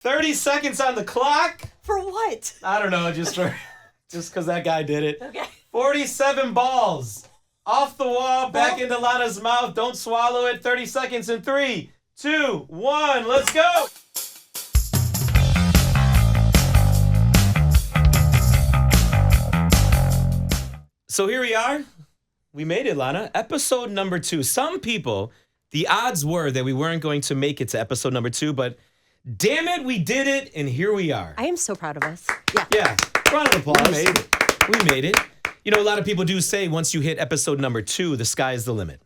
30 seconds on the clock. For what? I don't know, just because that guy did it. Okay. 47 balls. Off the wall, back into Lana's mouth. Don't swallow it. 30 seconds in 3, 2, 1. Let's go. So here we are. We made it, Lana. Episode number 2. Some people, the odds were that we weren't going to make it to episode number 2, but damn it, we did it, and here we are. I am so proud of us. Yeah. Round of applause. We made it. We made it. You know, a lot of people do say once you hit episode number 2, the sky is the limit.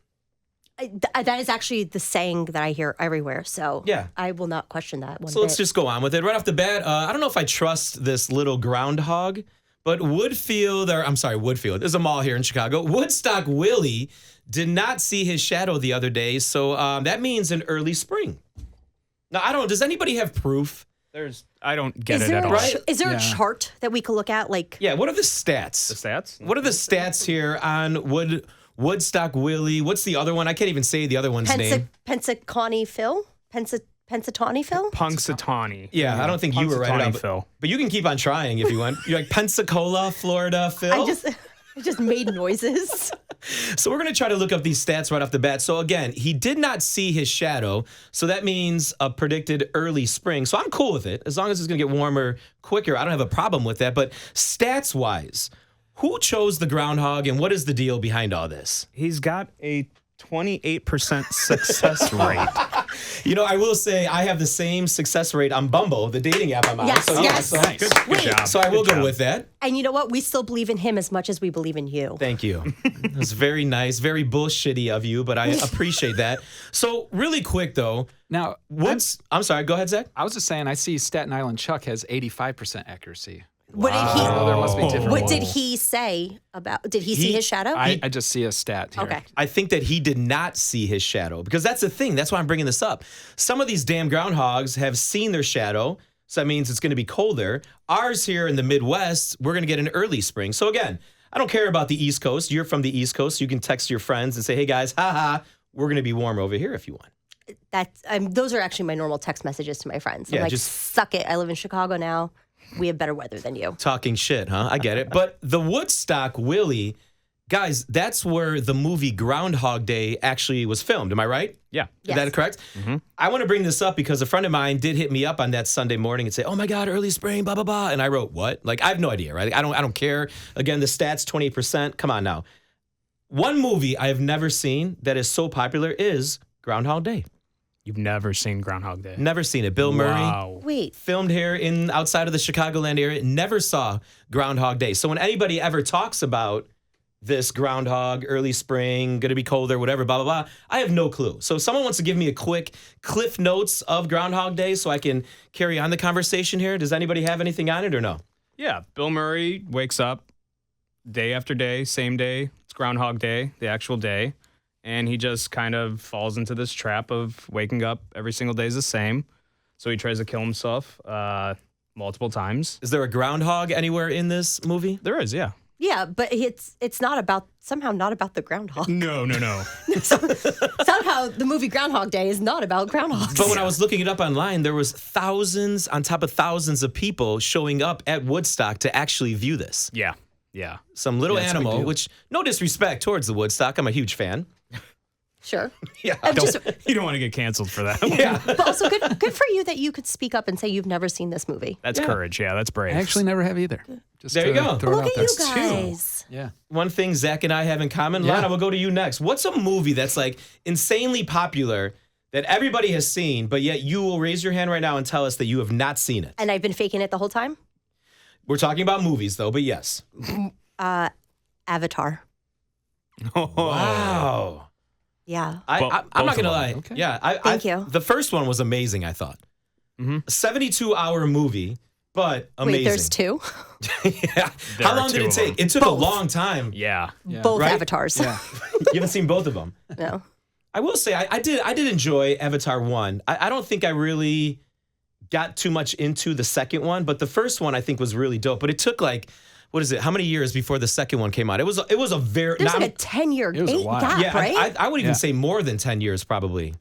That is actually the saying that I hear everywhere. So Yeah. I will not question that one So bit. let's just go on with it. Right off the bat, I don't know if I trust this little groundhog, but Woodfield, there's a mall here in Chicago. Woodstock Willie did not see his shadow the other day, so that means an early spring. Now, does anybody have proof? I don't get it at all. Is there a chart that we could look at? Like, Yeah, what are the stats? The stats? What are the stats here on Woodstock Willie? What's the other one? I can't even say the other one's name. Pensaconi Phil? Pensatawny Phil? Punxsutawney. Yeah, I don't think you were right Punxsutawney on, Phil. but you can keep on trying if you want. You're like Pensacola, Florida, Phil. I just made noises. So we're going to try to look up these stats right off the bat. So again, he did not see his shadow. So that means a predicted early spring. So I'm cool with it. As long as it's going to get warmer quicker, I don't have a problem with that. But stats-wise, who chose the groundhog and what is the deal behind all this? He's got a 28% success rate. You know, I will say I have the same success rate on Bumble, the dating app I'm on. Yes, So, yes. so, Nice. Good job. so I will Good go job. with that. And you know what? We still believe in him as much as we believe in you. Thank you. That's very nice, very bullshitty of you, but I appreciate that. So really quick though, Now, I'm sorry, go ahead, Zach. I was just saying, I see Staten Island Chuck has 85% accuracy. What did he? So there must be different What ones. did he say about? Did he see his shadow? I just see a stat here. Okay. I think that he did not see his shadow because that's the thing. That's why I'm bringing this up. Some of these damn groundhogs have seen their shadow, so that means it's going to be colder. Ours here in the Midwest, we're going to get an early spring. So again, I don't care about the East Coast. You're from the East Coast. You can text your friends and say, hey guys, we're going to be warmer over here if you want. Those are actually my normal text messages to my friends. I'm Yeah, like, just- suck it. I live in Chicago now. We have better weather than you. Talking shit, huh? I get it. But the Woodstock Willie, guys, that's where the movie Groundhog Day actually was filmed. Am I right? Yeah. Is that correct? Mm-hmm. I want to bring this up because a friend of mine did hit me up on that Sunday morning and say, oh my God, early spring, blah, blah, blah. And I wrote, what? Like, I have no idea, right? Like, I don't care. Again, the stats, 28%. Come on now. One movie I have never seen that is so popular is Groundhog Day. You've never seen Groundhog Day. Never seen it. Bill Murray. Wow. Wait. Filmed here outside of the Chicagoland area. Never saw Groundhog Day. So when anybody ever talks about this groundhog, early spring, going to be colder, whatever, blah, blah, blah, I have no clue. So if someone wants to give me a quick Cliff Notes of Groundhog Day so I can carry on the conversation here, does anybody have anything on it or no? Yeah. Bill Murray wakes up day after day, same day. It's Groundhog Day, the actual day. And he just kind of falls into this trap of waking up every single day is the same. So he tries to kill himself multiple times. Is there a groundhog anywhere in this movie? There is, yeah. Yeah, but it's not about the groundhog. No. Somehow the movie Groundhog Day is not about groundhogs. But when I was looking it up online, there was thousands on top of thousands of people showing up at Woodstock to actually view this. Yeah. Some little Yeah, it's a big animal, deal. which no disrespect towards the Woodstock. I'm a huge fan. Sure. Yeah. You don't want to get canceled for that. Yeah. But also good for you that you could speak up and say you've never seen this movie. That's courage. Yeah, that's brave. I actually never have either. Just There you go. throw it Look out at there. you guys. Yeah. One thing Zach and I have in common, Yeah. Lana, we'll go to you next. What's a movie that's like insanely popular that everybody has seen, but yet you will raise your hand right now and tell us that you have not seen it? And I've been faking it the whole time? We're talking about movies though, but yes. Avatar. Wow. Yeah. I'm not Both going to of them. lie. Okay. Yeah. Thank you. The first one was amazing, I thought. A 72-hour movie, but amazing. Wait, there's two? Yeah. There How are long did two it of take? them. It took a long time. Yeah. Both Right? avatars. Yeah. You haven't seen both of them. No. I will say I did enjoy Avatar 1. I don't think I really got too much into the second one, but the first one I think was really dope. But it took like, what is it? How many years before the second one came out? It was a very There's like a 10-year It was a while. gap, yeah. right? I would even Yeah. say more than 10 years probably.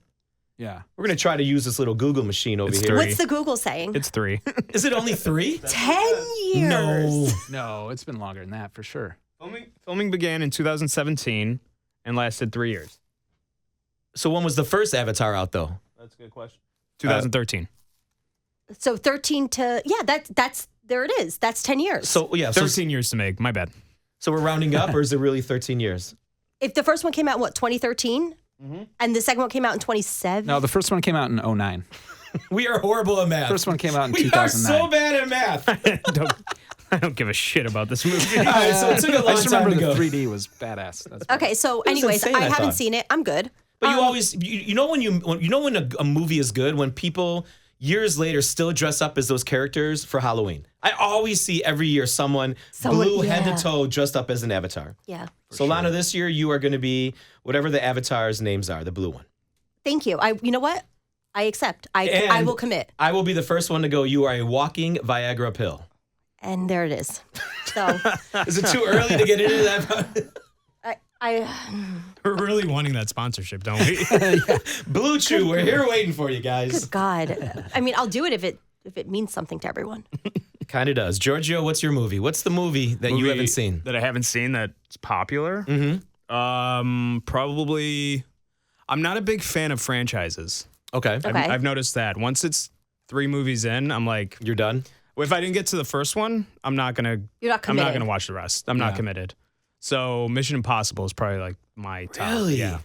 Yeah. We're going to try to use this little Google machine over It's here. three. What's the Google saying? It's 3. Is it only 3? 10 years. No. No, it's been longer than that for sure. Filming began in 2017 and lasted 3 years. So when was the first Avatar out, though? That's a good question. 2013. So 13 to, that's there it is. That's 10 years. So, yeah. 13 years to make. My bad. So we're rounding up, or is it really 13 years? If the first one came out, 2013? And the second one came out in 27? No, the first one came out in 2009. We are horrible at math. First one came out in We are 2009. so bad at math. I don't give a shit about this movie. All right, so it took a I long just time remember to the go. 3D was badass. That's Okay, so was anyways, insane, I I haven't thought. seen it. I'm good. But you always, you know when a movie is good, when people years later still dress up as those characters for Halloween. I always see every year someone blue head yeah. to toe dressed up as an avatar. Yeah. So Lana, this year you are going to be whatever the avatar's names are, the blue one. Thank you. You know what? I accept. I And will commit. I will be the first one to go, you are a walking Viagra pill. And there it is. So Is it too early to get into that? We're really wanting that sponsorship, don't we? Blue Chew, we're here waiting for you guys. God. I mean, I'll do it if it means something to everyone. Kind of does. Giorgio, what's your movie? What's the movie that you haven't seen? That I haven't seen that's popular? Probably. I'm not a big fan of franchises. Okay. Okay. I've noticed that. Once it's 3 movies in, I'm like, You're done? well, if I didn't get to the first one, I'm not gonna. You're not I'm not committed. gonna watch the rest. I'm not committed. So Mission Impossible is probably like my top. Really? Yeah.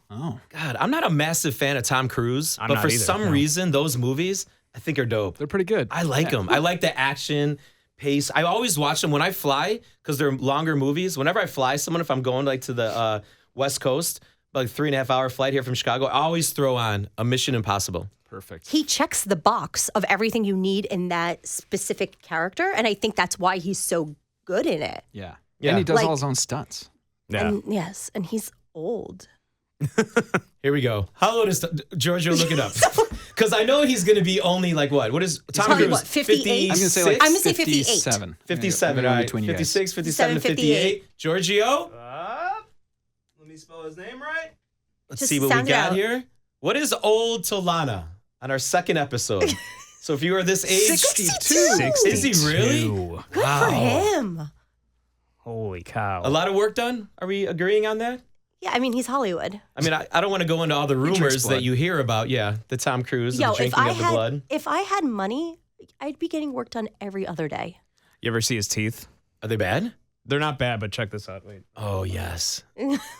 Oh, God, I'm not a massive fan of Tom Cruise, I'm but not for either, some no. reason, those movies I think are dope. they're pretty good. I like them. I like the action pace. I always watch them when I fly because they're longer movies. Whenever I fly someone, if I'm going like to the West Coast, like 3.5 hour flight here from Chicago, I always throw on a Mission Impossible. Perfect. He checks the box of everything you need in that specific character, and I think that's why he's so good in it. Yeah. Yeah. And he does Like- all his own stunts. Yeah. And yes, and he's old. Here we go. How old is Giorgio? Look it up. Because I know he's going to be only like what? What is Tom probably, Cruise? what, 58? I'm going to say like I'm gonna say 58. 57. 57. I'm gonna All go right. between you guys. 56, 57, 58. Giorgio? Let me spell his name right. Let's Just see what we sound it got out. here. What is old to Lana on our second episode? So if you are this age, 62. Is he really? Good Wow. for him. Holy cow. A lot of work done? Are we agreeing on that? Yeah, I mean, he's Hollywood. I mean, I don't want to go into all the drinks rumors that blood. you hear about. Yeah, the Tom Cruise, the drinking of the blood. If I had money, I'd be getting work done every other day. You ever see his teeth? Are they bad? They're not bad, but check this out. Wait. Oh, yes.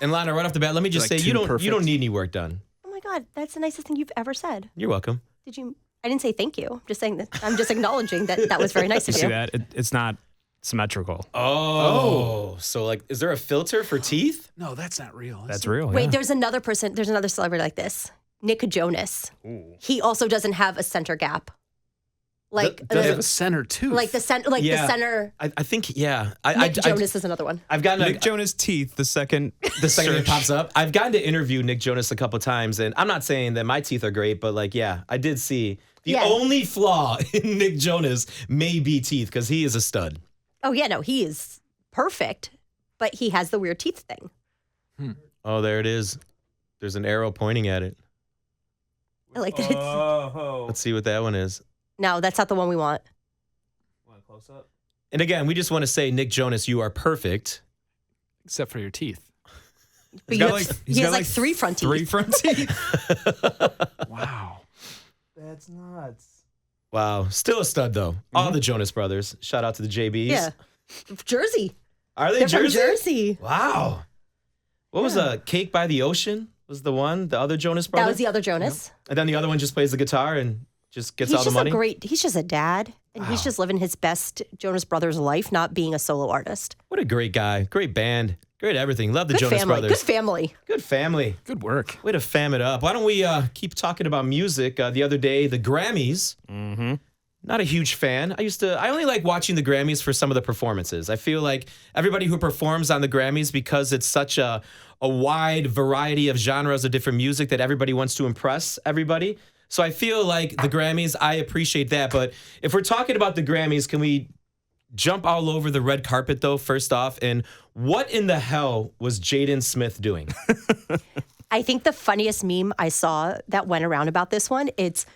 And Lana, right off the bat, let me just Like say, you too don't perfect. need any work done. Oh my God, that's the nicest thing you've ever said. You're welcome. Did you? I didn't say thank you. I'm just saying that. I'm just acknowledging that was very nice You of see you. that? It's not symmetrical. Oh, so like, is there a filter for teeth? No, that's not real. is That's it? real. Wait, yeah. there's another person. There's another celebrity like this. Nick Jonas. Ooh. He also doesn't have a center gap. Like Does They there's have a center tooth. like the center. Like Yeah. the center. I think, yeah. Nick Jonas is another one. I've gotten Nick Jonas' teeth, the second the second it search. pops up. I've gotten to interview Nick Jonas a couple times, and I'm not saying that my teeth are great, but like, yeah, I did see the Yeah. only flaw in Nick Jonas may be teeth because he is a stud. Oh yeah, no, he is perfect, but he has the weird teeth thing. Oh, there it is. There's an arrow pointing at it. I like that. It's, Oh. Let's see what that one is. no, that's not the one we want. Want a close up? And again, we just want to say, Nick Jonas, you are perfect. Except for your teeth. But He's you got have- like he has like 3 front teeth. 3 front teeth. Wow. That's nuts. Wow. Still a stud, though. All the Jonas brothers. Shout out to the JBs. Yeah, Jersey. Are they They're Jersey? from Jersey. Wow. What was Cake by the Ocean? Was the one, the other Jonas brother? That was the other Jonas. And then the other one just plays the guitar and just gets He's all the just money? he's just a dad, and he's just living his best Jonas Brothers life, not being a solo artist. What a great guy. Great band. Great everything. Love the Good Jonas family. brothers. Good family. Good family. Good work. Way to fam it up. Why don't we keep talking about music? The other day, the Grammys. Mm-hmm. Not a huge fan. I only like watching the Grammys for some of the performances. I feel like everybody who performs on the Grammys, because it's such a wide variety of genres of different music that everybody wants to impress everybody. So I feel like the Grammys, I appreciate that. But if we're talking about the Grammys, can we jump all over the red carpet though, first off? And what in the hell was Jaden Smith doing? I think the funniest meme I saw that went around about this one, it's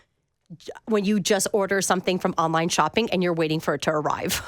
when you just order something from online shopping and you're waiting for it to arrive.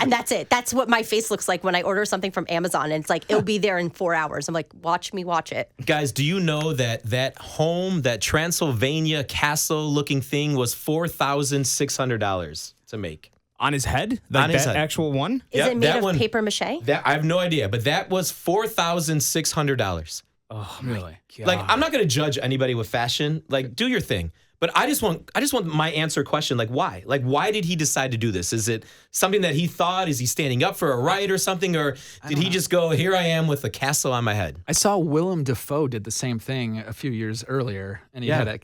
And that's it. That's what my face looks like when I order something from Amazon. And it's like, it'll be there in 4 hours. I'm like, watch me watch it. Guys, do you know that home, that Transylvania castle looking thing was $4,600 to make? On his head? Like On his that head. actual one? Is Yep, it made that of one- paper mache? That I have no idea, but that was $4,600. Oh, Really? Like, I'm not going to judge anybody with fashion. Like, do your thing. But I just want my answer question. Like, why? Like, why did he decide to do this? Is it something that he thought? Is he standing up for a right or something? Or did he just go, here I am with a castle on my head? I saw Willem Dafoe did the same thing a few years earlier, and he Yeah.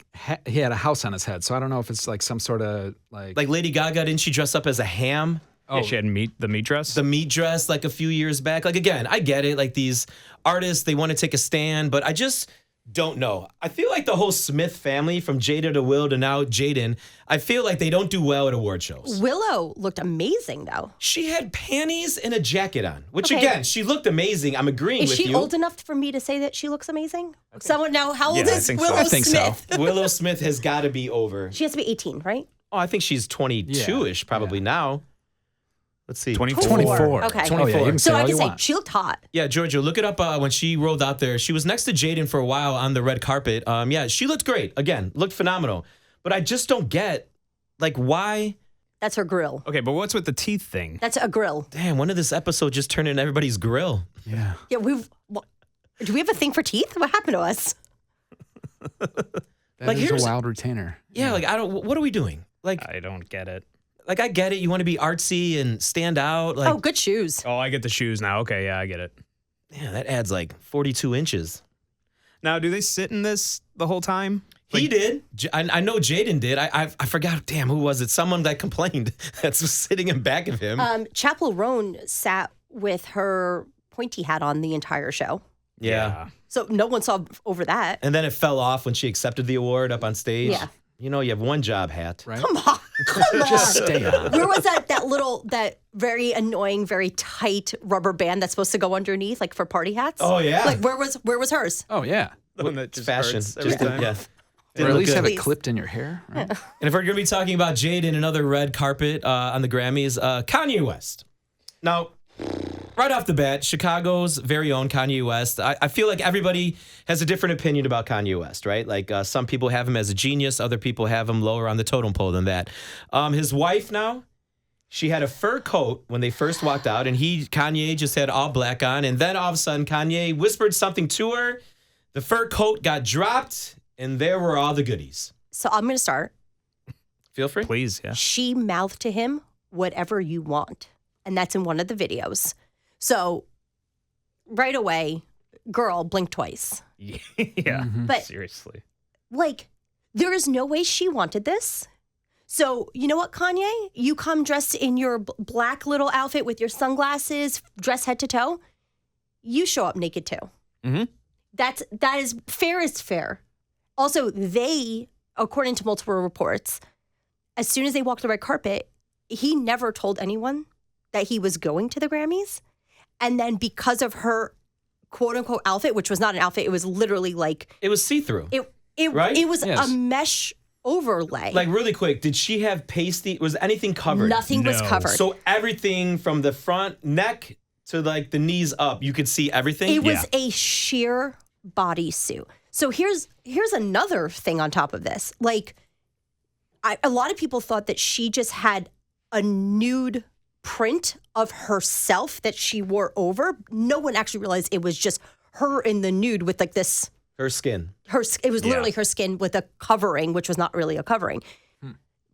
had a house on his head. So I don't know if it's like some sort of like Like Lady Gaga, didn't she dress up as a ham? Yeah, she had the meat dress. The meat dress like a few years back. Like, again, I get it. Like, these artists, they want to take a stand, but I just don't know. I feel like the whole Smith family, from Jada to Will to now Jaden, I feel like they don't do well at award shows. Willow looked amazing, though. She had panties and a jacket on, which Okay. again, she looked amazing. I'm agreeing Is with she you. old enough for me to say that she looks amazing? Someone now, how old Yeah, I is think so. Willow I think so. Smith? Willow Smith has got to be over. She has to be 18, right? Oh, I think she's 22-ish probably now. Let's see. 24. 24. Okay. 24. Oh, yeah, you can say So I all can you say want. she looked hot. Yeah, Georgia, look it up when she rolled out there. She was next to Jaden for a while on the red carpet. Yeah, she looked great. Again, looked phenomenal. But I just don't get, like, why? That's her grill. Okay, but what's with the teeth thing? That's a grill. Damn, when did this episode just turn into everybody's grill? Yeah. Yeah, do we have a thing for teeth? What happened to us? That Like, is here's- a wild retainer. Yeah, like, what are we doing? Like, I don't get it. I get it. You want to be artsy and stand out. Like, Oh, good shoes. Oh, I get the shoes now. Okay, yeah, I get it. yeah, that adds like 42 inches. Now, do they sit in this the whole time? He did. I know Jaden did. I forgot. Damn, who was it? Someone that complained that's sitting in back of him. Chapel Roan sat with her pointy hat on the entire show. yeah. So no one saw over that. And then it fell off when she accepted the award up on stage. Yeah. You know, you have one job, hat. Right? Come on. Come on. Just stay on. Where was that very annoying, very tight rubber band that's supposed to go underneath, like for party hats? Oh, yeah. Like where was hers? Oh yeah. The one that It's just fashion. hurts every Just time. yeah. Or Didn't at look least good. have it Please. clipped in your hair. Right? And if we're going to be talking about Jaden, another red carpet on the Grammys, Kanye West. Now, right off the bat, Chicago's very own Kanye West. I feel like everybody has a different opinion about Kanye West, right? Like some people have him as a genius. Other people have him lower on the totem pole than that. His wife now, she had a fur coat when they first walked out, and Kanye just had all black on. And then all of a sudden, Kanye whispered something to her. The fur coat got dropped, and there were all the goodies. So I'm going to start. Feel free. Please, yeah. She mouthed to him, "Whatever you want." And that's in one of the videos. So right away, girl, blink twice. Yeah. But Seriously. like, there is no way she wanted this. So you know what, Kanye? You come dressed in your black little outfit with your sunglasses, dress head to toe. You show up naked too. Mhm. That is fair is fair. Also, they, according to multiple reports, as soon as they walked the red carpet, he never told anyone that he was going to the Grammys. And then because of her quote unquote outfit, which was not an outfit, it was literally like It was see-through. it was Yes. a mesh overlay. Like, really quick, did she have pasty? Was anything covered? Nothing was No. covered. So everything from the front neck to like the knees up, you could see everything. It was a sheer bodysuit. So here's another thing on top of this. Like, a lot of people thought that she just had a nude print of herself that she wore over. No one actually realized it was just her in the nude with like this. Her skin. It was literally her skin with a covering, which was not really a covering.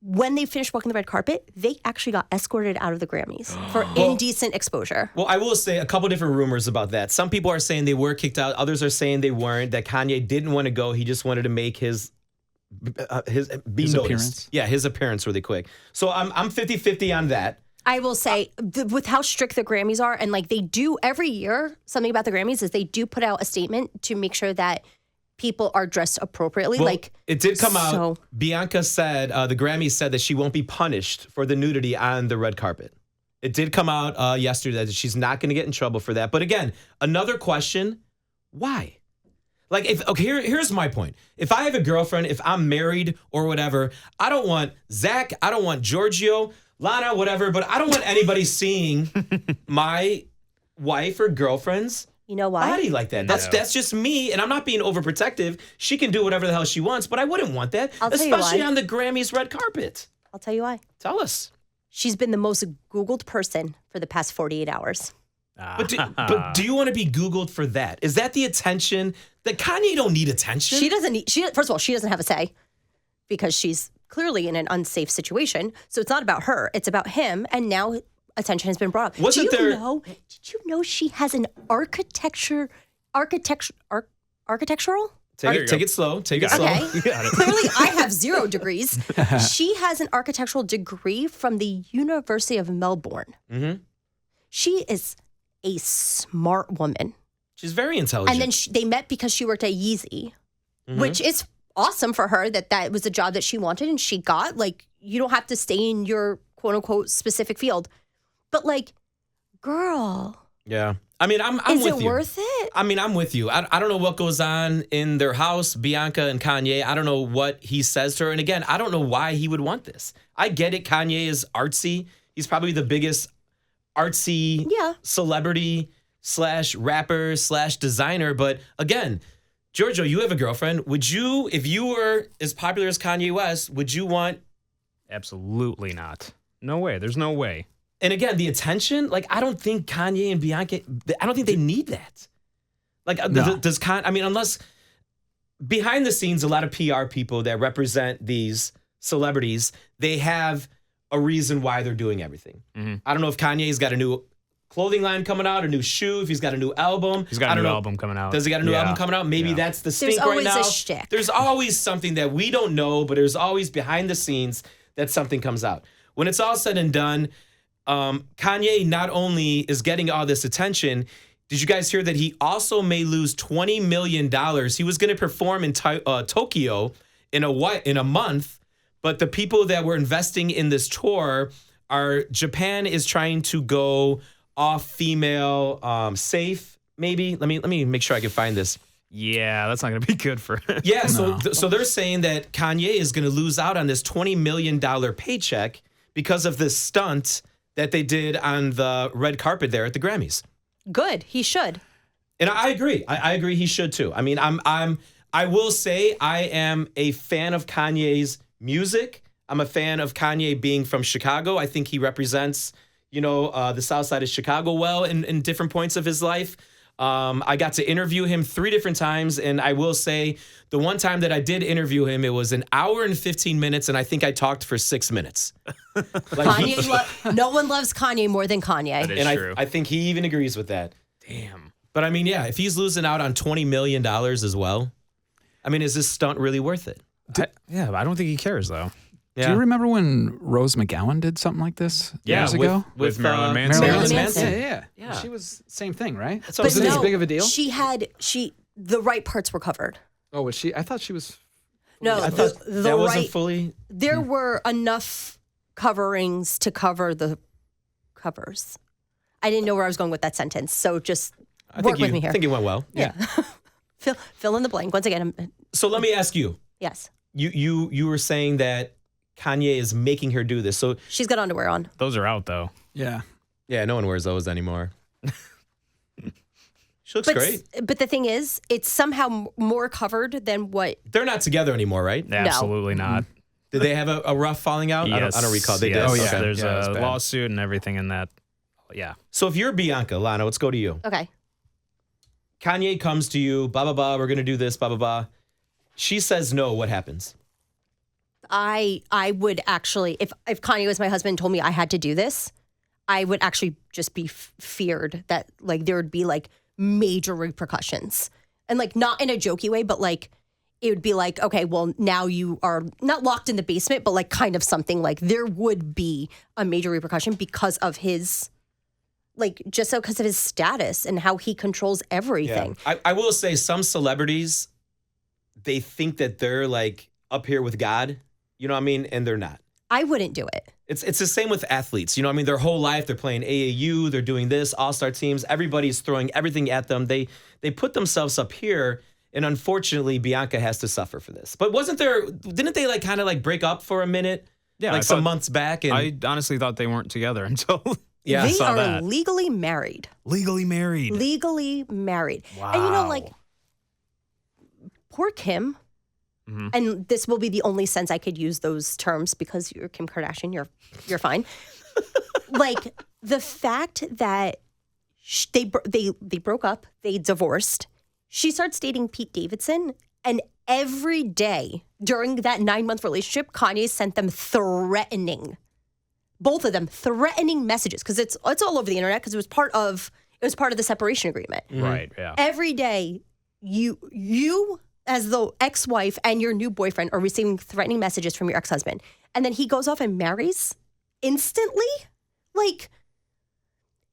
When they finished walking the red carpet, they actually got escorted out of the Grammys for indecent exposure. Well, I will say a couple different rumors about that. Some people are saying they were kicked out. Others are saying they weren't. That Kanye didn't want to go. He just wanted to make his noticed. appearance? Yeah, his appearance really quick. So I'm 50-50 on that. I will say, with how strict the Grammys are, and like they do every year, something about the Grammys is they do put out a statement to make sure that people are dressed appropriately. Well, like it did come out. so- Bianca said the Grammys said that she won't be punished for the nudity on the red carpet. It did come out yesterday that she's not going to get in trouble for that. But again, another question: Why? Like, here's my point. If I have a girlfriend, if I'm married or whatever, I don't want Zach, I don't want Giorgio, Lana, whatever, but I don't want anybody seeing my wife or girlfriend's You know why? body like that. That's just me, and I'm not being overprotective. She can do whatever the hell she wants, but I wouldn't want that, I'll tell you especially why. on the Grammys red carpet. I'll tell you why. Tell us. She's been the most Googled person for the past 48 hours. But do you want to be Googled for that? Is that the attention that Kanye don't need attention? She doesn't need, first of all, she doesn't have a say because she's clearly in an unsafe situation. So it's not about her, it's about him. And now attention has been brought up. Did you know she has an architectural? Take it slow. Take it slow. Okay. Clearly, I have 0 degrees. She has an architectural degree from the University of Melbourne. Mm-hmm. She is a smart woman. She's very intelligent. And then they met because she worked at Yeezy, which is awesome for her that was a job that she wanted and she got. Like, you don't have to stay in your quote unquote specific field. But like, girl. Yeah. I mean, I'm is with it you. worth it? I mean, I'm with you. I don't know what goes on in their house, Bianca and Kanye. I don't know what he says to her. And again, I don't know why he would want this. I get it. Kanye is artsy. He's probably the biggest artsy celebrity / rapper / designer. But again, Giorgio, you have a girlfriend. Would you, if you were as popular as Kanye West, would you want? Absolutely not. No way. There's no way. And again, the attention, like, I don't think Kanye and Bianca, I don't think they need that. Like, does Kanye, I mean, unless behind the scenes, a lot of PR people that represent these celebrities, they have a reason why they're doing everything. Mm-hmm. I don't know if Kanye's got a new clothing line coming out, a new shoe, if he's got a new album. He's got a new album coming out. Does he got a new album coming out? Maybe that's the stink right now. There's always a shtick. There's always something that we don't know, but there's always behind the scenes that something comes out. When it's all said and done, Kanye not only is getting all this attention, did you guys hear that he also may lose $20 million? He was going to perform in Tokyo in a month, but the people that were investing in this tour are Japan is trying to go off female safe. Maybe let me make sure I can find this. Yeah, that's not going to be good for him. Yeah, so they're saying that Kanye is going to lose out on this $20 million paycheck because of this stunt that they did on the red carpet there at the Grammys. Good, he should. And I agree. I agree he should too. I mean, I will say I am a fan of Kanye's music. I'm a fan of Kanye being from Chicago. I think he represents, the South Side of Chicago well in different points of his life. I got to interview him 3 different times, and I will say the one time that I did interview him, it was an hour and 15 minutes, and I think I talked for 6 minutes. No one loves Kanye more than Kanye. That is true. I think he even agrees with that. Damn. But I mean, yeah, if he's losing out on $20 million as well, I mean, is this stunt really worth it? But I don't think he cares, though. Yeah. Do you remember when Rose McGowan did something like this years ago? With Marilyn Manson. Marilyn Manson. Yeah. She was same thing, right? That's what I'm Was it as saying. big of a deal? The right parts were covered. Oh, was she? I thought she was. No, I the thought that wasn't right. fully. There were enough coverings to cover the covers. I didn't know where I was going with that sentence, so just work with me here. I think it went well. Yeah. Fill in the blank. Once again, So let me ask you. yes. You were saying that Kanye is making her do this. So She's got underwear on. Those are out, though. Yeah. yeah, no one wears those anymore. She looks great. But the thing is, it's somehow more covered than what. They're not together anymore, right? Absolutely not. Did they have a rough falling out? Yes. I don't recall. They did. Yes. Oh, yeah. Okay. There's that's a bad. lawsuit and everything in that. Yeah. So if you're Bianca, Lana, let's go to you. Okay. Kanye comes to you, blah, blah, blah, we're going to do this, blah, blah, blah. She says no, what happens? I would actually, if Kanye was my husband and told me I had to do this, I would actually just be feared that like there would be like major repercussions. And like not in a jokey way, but like it would be like, okay, well now you are not locked in the basement, but like kind of something like there would be a major repercussion because of his, like just because of his status and how he controls everything. I will say some celebrities, they think that they're like up here with God, you know what I mean? And they're not. I wouldn't do it. It's the same with athletes. You know, I mean, their whole life they're playing AAU, they're doing this, all-star teams. Everybody's throwing everything at them. They put themselves up here, and unfortunately, Bianca has to suffer for this. But didn't they kind of break up for a minute? Yeah, I some thought- months back. And I honestly thought they weren't together until yeah, They saw are that. legally married. legally married. Legally married. Wow. And poor Kim. Mm-hmm. And this will be the only sense I could use those terms because you're Kim Kardashian. You're fine. The fact that they broke up, they divorced. She starts dating Pete Davidson, and every day during that 9-month relationship, Kanye sent them both of them threatening messages because it's all over the internet because it was part of the separation agreement. Right. Yeah. Every day, you as the ex-wife and your new boyfriend are receiving threatening messages from your ex-husband, and then he goes off and marries instantly.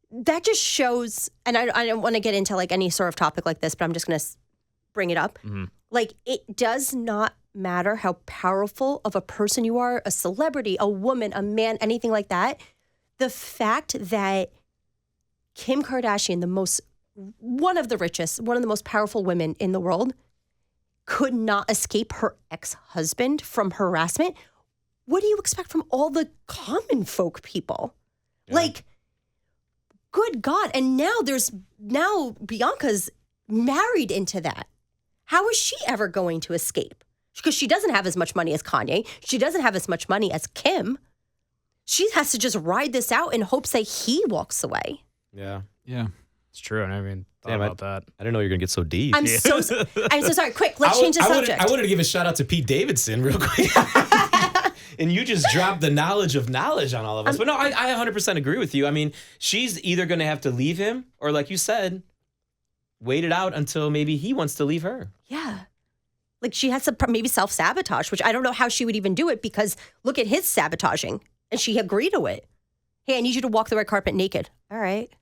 That just shows, and I don't want to get into any sort of topic like this, but I'm just going to bring it up. Mm-hmm. It does not matter how powerful of a person you are, a celebrity, a woman, a man, anything like that. The fact that Kim Kardashian, one of the richest, one of the most powerful women in the world, could not escape her ex-husband from harassment. What do you expect from all the common folk people? Yeah. Good God. And now Bianca's married into that. How is she ever going to escape? Because she doesn't have as much money as Kanye. She doesn't have as much money as Kim. She has to just ride this out in hopes that he walks away. yeah. Yeah. It's true. I never even thought Damn, about that. I didn't know you were gonna get so deep. I'm so sorry. Quick, let's change the subject. I wanted to give a shout out to Pete Davidson real quick. And you just dropped the knowledge of knowledge on all of us. But no, I 100% agree with you. I mean, she's either going to have to leave him or, like you said, wait it out until maybe he wants to leave her. Yeah. She has to maybe self-sabotage, which I don't know how she would even do it because look at his sabotaging. And she agreed to it. Hey, I need you to walk the red carpet naked. All right.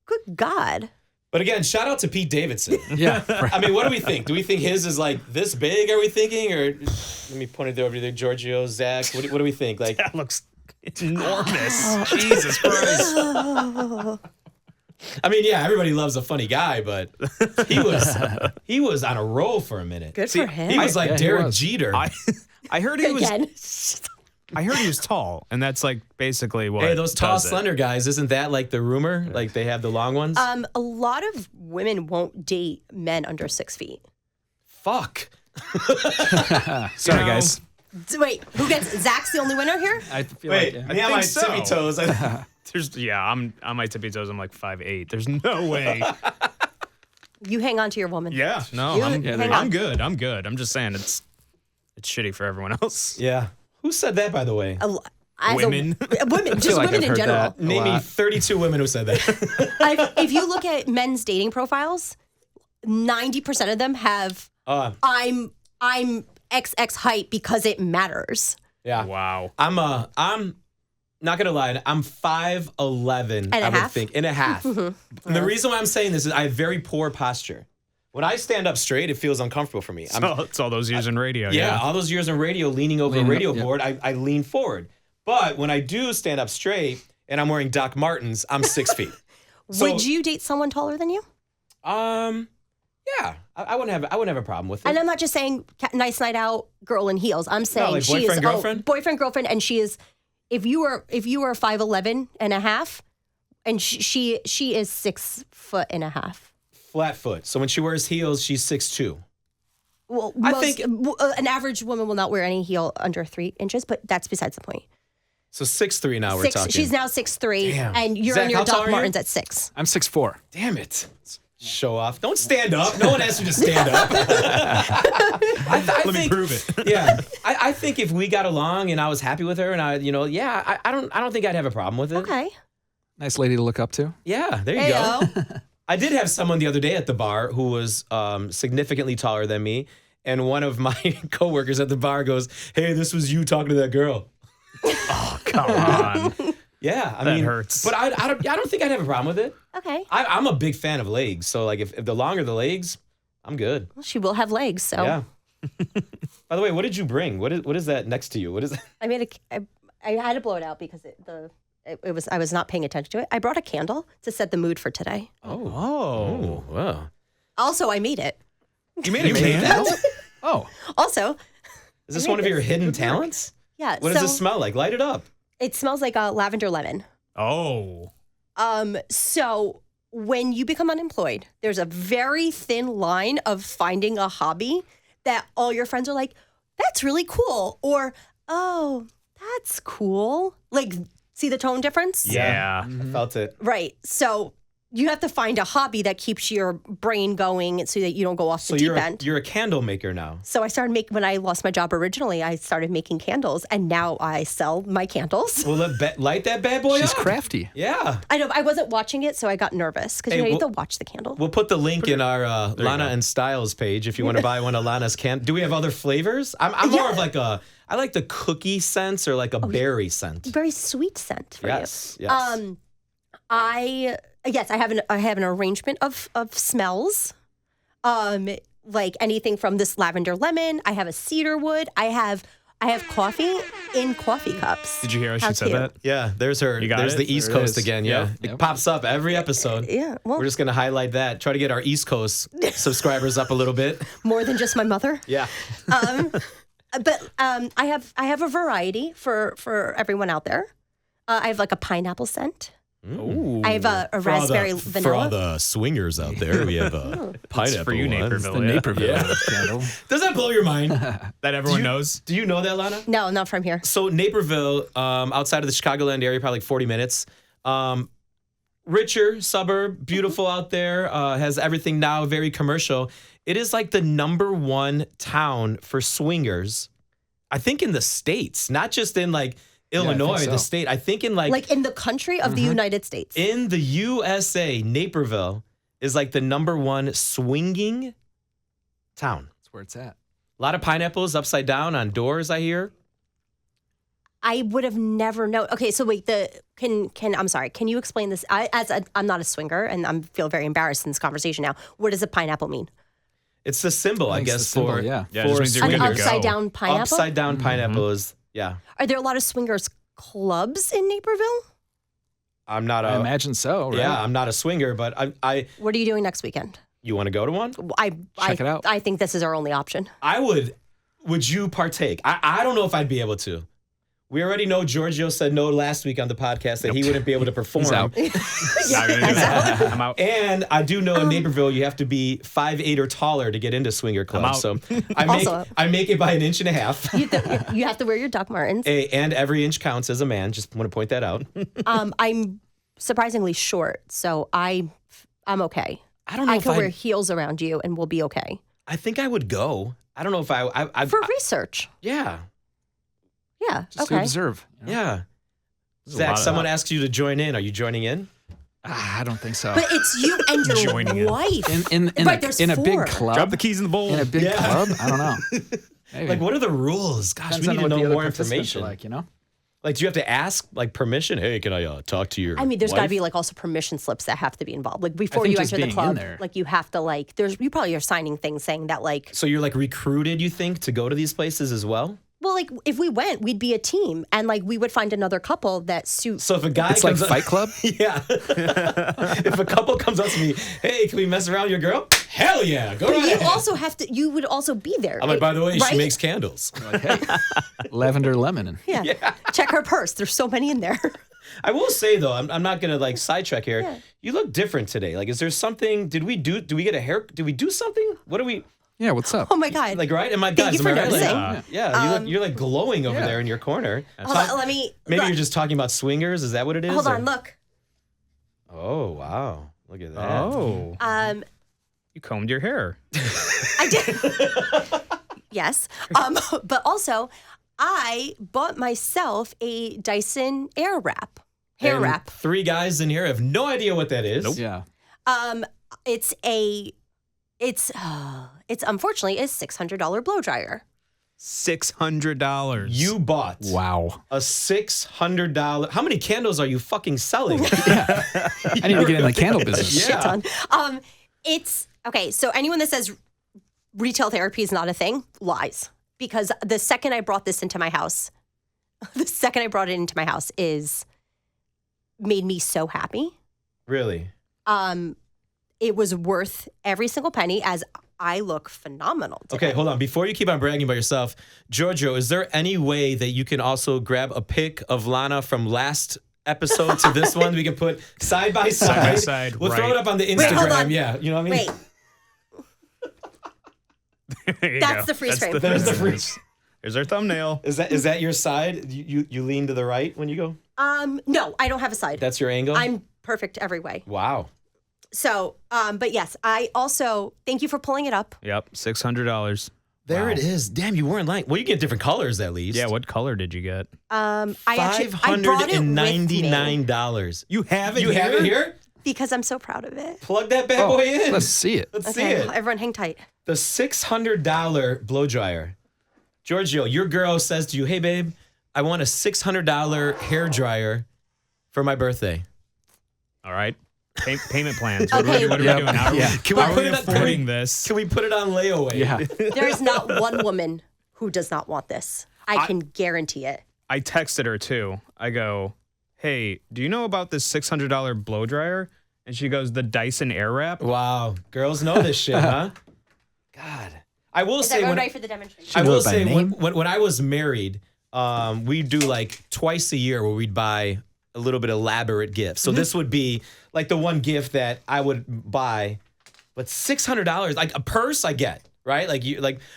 Good God. But again, shout out to Pete Davidson. Yeah. I mean, what do we think? Do we think his is this big, are we thinking? Or let me point it over to Giorgio, Zach. What do we think? That looks enormous. Jesus Christ. I mean, yeah, everybody loves a funny guy, but he was on a roll for a minute. Good for him. He was like he Derek was. Jeter. I heard he was. Again. I heard he was tall, and that's basically what. Hey, those tall, does it. slender guys, isn't that the rumor? They have the long ones? A lot of women won't date men under 6 feet. Fuck. Sorry, know, guys. Wait, who gets Zach's the only winner here? I feel Wait, like me on think my so. tippy toes. I'm on my tippy toes. I'm 5'8". There's no way. You hang on to your woman. Yeah, no, You I'm hang on. good. I'm good. I'm just saying it's shitty for everyone else. Yeah. Who said that, by the way? Women. Women, just like women I've in heard general. that. a Name me lot. 32 women who said that. If you look at men's dating profiles, 90% of them have I'm XX height because it matters. Yeah. Wow. I'm not gonna lie, I'm 5'11", And a I would half? think. And a half. And the reason why I'm saying this is I have very poor posture. When I stand up straight, it feels uncomfortable for me. It's all those years in radio. Yeah, all those years in radio, leaning over a Leaning radio up, yeah. board, I lean forward. But when I do stand up straight and I'm wearing Doc Martens, I'm 6 feet. So, Would you date someone taller than you? Yeah, I wouldn't have a problem with it. And I'm not just saying nice night out, girl in heels. I'm saying like she boyfriend, is girlfriend? Boyfriend, girlfriend, and she is. If you are 5'11" and a half, and she is 6 foot and a half. Flat foot. So when she wears heels, she's 6'2". Well, I think- an average woman will not wear any heel under 3 inches, but that's besides the point. So 6'3" now we're talking. She's now 6'3", Damn. and you're Zach, in your how tall Doc are you? Martens at 6. I'm 6'4". Damn it. Show off. Don't stand up. No one asked you to stand up. I Let me think, prove it. Yeah. I think if we got along and I was happy with her and I don't think I'd have a problem with it. Okay. Nice lady to look up to. Yeah, there you go. I did have someone the other day at the bar who was significantly taller than me. And one of my coworkers at the bar goes, "Hey, this was you talking to that girl." Oh, come on. Yeah, I That mean, hurts. But I don't think I'd have a problem with it. Okay. I'm a big fan of legs. So, if the longer the legs, I'm good. Well, she will have legs, so. Yeah. By the way, what did you bring? What is that next to you? What is that? I made I had to blow it out because I was not paying attention to it. I brought a candle to set the mood for today. Oh, wow. Also, I made it. You made a candle? candle? Oh, Also, Is this I made one of your this. hidden talents? yeah. What so does it smell like? Light it up. it smells like lavender lemon. Oh. So when you become unemployed, there's a very thin line of finding a hobby that all your friends are like, that's really cool. Or, oh, that's cool. Like, see the tone difference? Yeah. I felt it. Right. So you have to find a hobby that keeps your brain going so that you don't go off So the deep you're end. you're a candle maker now. So I started making, when I lost my job originally, I started making candles and now I sell my candles. Well, light that bad boy she's up. crafty. Yeah. I know, I wasn't watching it, so I got nervous because Hey, you have well- to watch the candle. We'll put the link in our you Lana go. and Stylz page if you want to buy one of Lana's Do we have other flavors? I'm more of like I like the cookie scents or like a berry scent. Very sweet scent for Yes, you. yes. I have an arrangement of smells. Like anything from this lavender lemon. I have a cedar wood. I have coffee in coffee cups. Did you hear how she How said cute. that? Yeah, there's her. You got There's it? the East There it Coast is. again. Yep. Yeah, it pops up every episode. Yeah, well, We're just gonna highlight that. Try to get our East Coast subscribers up a little bit. more than just my mother. Yeah. But I have a variety for everyone out there. I have like a pineapple scent. Ooh. I have a raspberry vanilla. For all the swingers out there, we have a pineapple for you, one. Naperville. The Naperville Yeah. candle. Does that blow your mind? That everyone knows. Do you know that, Lana? No, not from here. So Naperville, outside of the Chicagoland area, probably like 40 minutes. Richer suburb, beautiful out there, has everything now, very commercial. It is like the #1 town for swingers, I think in the States, not just in like Illinois, so. the state. I think in like Like in the country of the United States. in the USA, Naperville is like the #1 swinging town. That's where it's at. A lot of pineapples upside down on doors, I hear. I would have never known. Okay, so wait, I'm sorry. Can you explain this? I'm not a swinger, and I feel very embarrassed in this conversation now. What does a pineapple mean? It's the symbol, I think it's guess, the symbol, for yeah. Yeah, it just for means you're An good to swingers. go. upside down pineapple? Upside down pineapple is, yeah. Are there a lot of swingers clubs in Naperville? I'm not I a imagine so, right? yeah, I'm not a swinger, but I What are you doing next weekend? you want to go to one? Check it out. I think this is our only option. I would. Would you partake? I don't know if I'd be able to. We already know Giorgio said no last week on the podcast that he wouldn't be able to perform. He's out. Not gonna do that. I'm out. And I do know in Naperville you have to be 5'8" or taller to get into swinger clubs. out. So I make it by 1.5 inches. You have to wear your Doc Martens. Hey, and every inch counts as a man. Just want to point that out. I'm surprisingly short, so I'm okay. I don't know I if can I. wear heels around you, and we'll be okay. I think I would go. I don't know if I For research. yeah. Yeah. Just to okay. observe. you know? Yeah. There's a Zach, lot of- someone asks you to join in. Are you joining in? I don't think so. But it's you and Joining your in. wife. in Right, there's a big four. club. Drop the keys in the bowl. In a big Yeah. club? I don't know. Maybe. Like, what are the rules? Gosh, Depends we on need to what the know other more participants are information. like, you know? Like, do you have to ask like permission? Hey, can I talk to your? I mean, there's got to wife? be like also permission slips that have to be involved. Like before think you just enter the being in club, there. like you have to like. You probably are signing things saying that like. So you're like recruited, you think, to go to these places as well? Well, like if we went, we'd be a team, and like we would find another couple that suits. So if a guy It's like comes up, Fight Club? yeah. If a couple comes up to me, hey, can we mess around with your girl? Hell yeah, go right You ahead. also have to. You would also be there. I'm like, by the way, right? she makes candles. Like, hey, lavender lemon. Yeah. Check her purse. There's so many in there. I will say though, I'm not gonna like sidetrack here. Yeah. You look different today. Like, is there something? Did we get a hair? Did we do something? What do we Yeah, what's up? Oh my god. like? Right? Am I Thank guys? you Am for I right? Like, noticing. yeah, you're like glowing over Yeah. there in your corner. Hold on, let me. Maybe look. you're just talking about swingers. Is that what it is? Hold or- on. Look. Oh wow! Look at that. Oh. You combed your hair. I did. Yes. But also, I bought myself a Dyson Air Wrap. Hair And wrap. 3 guys in here have no idea what that is. Nope. Yeah. It's unfortunately a $600 blow dryer. $600. You bought Wow. a $600. How many candles are you fucking selling? I need to get in the candle business. Yeah. Shit ton. It's okay. So anyone that says retail therapy is not a thing lies because the second I brought this into my house, is made me so happy. Really? It was worth every single penny, as I look phenomenal today. Okay, hold on. Before you keep on bragging about yourself, Giorgio, is there any way that you can also grab a pic of Lana from last episode to this one? We can put side by side. Side by side, We'll throw right. it up on the Instagram. Wait, hold on. Yeah, you know what I mean? Wait, There you That's go. the freeze frame. There's the freeze. There's our thumbnail. Is that your side? You lean to the right when you go? no, I don't have a side. That's your angle? I'm perfect every way. Wow. So, but yes, I also thank you for pulling it up. Yep, $600. There it is. Damn, you weren't lying. Well, you get different colors at least. Yeah, what color did you get? I brought it with me $599. You have it You have it here? because I'm so proud of it. Plug that bad boy in. Let's see it. Let's see Okay, it. everyone hang tight. The $600 blow dryer. Giorgio, your girl says to you, "Hey babe, I want a $600 hair dryer for my birthday." All right. Payment plans. Okay. What are we doing? How Yeah. Can we are put we it on- affording this? Can we put it on layaway? Yeah. There is not one woman who does not want this. I can guarantee it. I texted her too. I go, "Hey, do you know about this $600 blow dryer?" And she goes, "The Dyson Airwrap." Wow, girls know this shit, huh? God, I will Is say everyone when ready for the demonstration? I know will it by say name? when I was married, we'd do like twice a year where we'd buy a little bit elaborate gifts. So this would be like the one gift that I would buy, but $600, like a purse, I get right,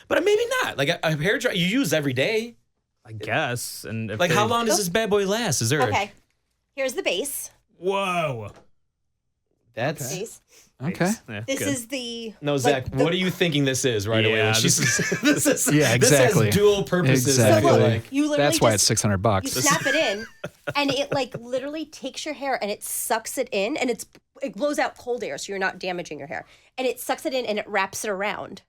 but maybe not like a hair dryer you use every day. I guess. And if Like how they- long does this bad boy last? Is there? Okay. Here's the base. Whoa. That's Base. Okay. Yeah, This good. is the no, Zach. What are you thinking this is right away? Yeah, When she this says- this is Yeah, This exactly. has dual purposes. I Exactly. feel So like. you literally That's why just- it's $600. You snap it in, and it like literally takes your hair and it sucks it in, and it blows out cold air, so you're not damaging your hair. And it sucks it in and it wraps it around,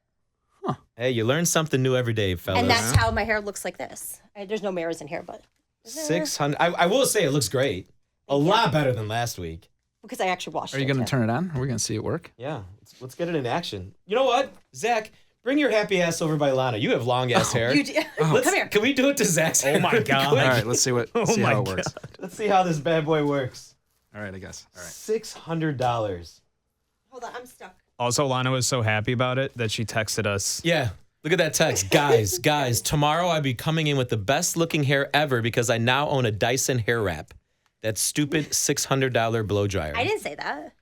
Hey, you learn something new every day, fellas. and that's how my hair looks like this. There's no mirrors in here, but 600. I will say it looks great. A lot better than last week. because I actually washed it. Are you going to too. turn it on? Are we going to see it work? Yeah, let's get it in action. You know what, Zach? Bring your happy ass over by Lana. You have long ass hair. You do- Come here. Can we do it to Zach's hair? Oh my really God. quick? All right, let's see see my how it works. Let's see how this bad boy works. All right, I guess. All right. $600. Hold on, I'm stuck. Also, Lana was so happy about it that she texted us. Yeah. Look at that text. Guys, tomorrow I'll be coming in with the best looking hair ever because I now own a Dyson hair wrap. That stupid $600 blow dryer. I didn't say that.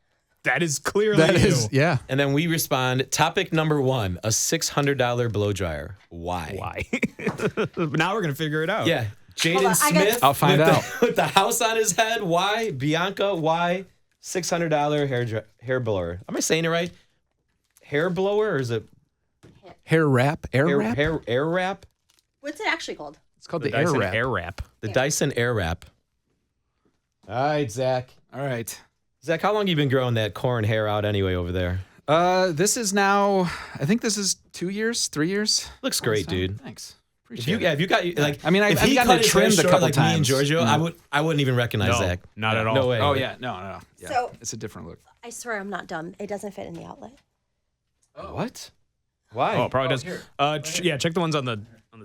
That is clearly That you. is, yeah. And then we respond, topic number 1, a $600 blow dryer. Why? Why? But now we're going to figure it out. Yeah. Hold on, Jaden I got- Smith. I'll find with out. with the house on his head. Why? Bianca, why? $600 hair blower. Am I saying it right? Hair blower or is it Hair wrap? Air wrap? air wrap? What's it actually called? It's called The the, Air Dyson wrap. Airwrap. The Dyson air wrap. All right, Zach. All right. Zach, how long you been growing that corn hair out anyway over there? This is now, I think this is 2 years, 3 years. Looks great, dude. Thanks. If Appreciate you, it. if you got like, I mean, if I've he gotten cut it his hair trimmed a short couple like me and times. Giorgio, I wouldn't even recognize No, Zach. not at all. No way. Oh, yeah. No. Yeah. So- It's a different look. I swear I'm not dumb. It doesn't fit in the outlet. What? Why? Oh, it probably does. Yeah, check the ones on the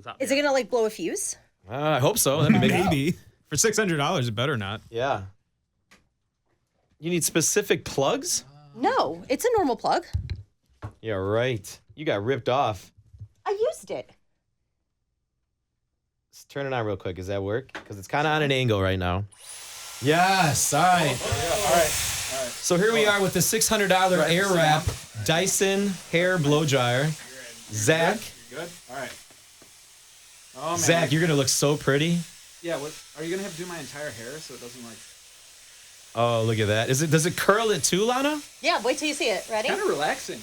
top. Is it gonna like blow a fuse? I hope so. That'd be Maybe. For $600, it better not. Yeah. You need specific plugs? No, it's a normal plug. Yeah, right. You got ripped off. I used it. Let's turn it on real quick. Does that work? Because it's kind of on an angle right now. Yes. All right. All right. So here we are with the $600 air wrap Dyson hair blow dryer. Zach, Good? All right. Oh, man. Zach, you're gonna look so pretty. Yeah, what, are you going to have to do my entire hair so it doesn't like... Oh, look at that. Does it curl it too, Lana? Yeah, wait till you see it. Ready? Kind of relaxing,